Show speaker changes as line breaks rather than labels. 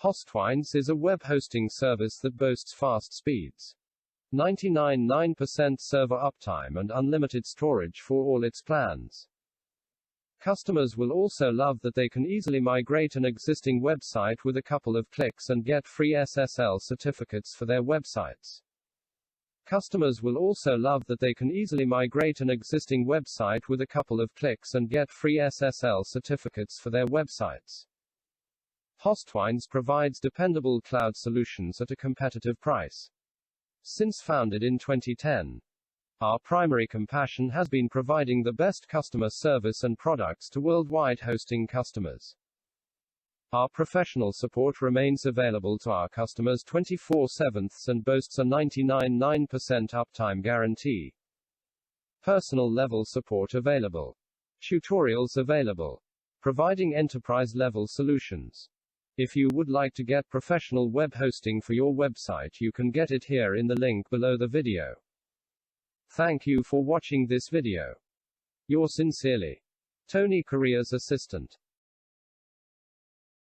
Hostwinds is a web hosting service that boasts fast speeds, 99.9% server uptime and unlimited storage for all its plans. Customers will also love that they can easily migrate an existing website with a couple of clicks and get free Ssl certificates for their websites. Customers will also love that they can easily migrate an existing website with a couple of clicks and get free Ssl certificates for their websites. Hostwinds provides dependable cloud solutions at a competitive price. Since founded in 2010, our primary compassion has been providing the best customer service and products to worldwide hosting customers. Our professional support remains available to our customers 24/7 and boasts a 99.9% uptime guarantee. Personal level support available. Tutorials available. Providing enterprise level solutions. If you would like to get professional web hosting for your website, you can get it here in the link below the video. Thank you for watching this video. Yours sincerely, Tony, Careers Assistant.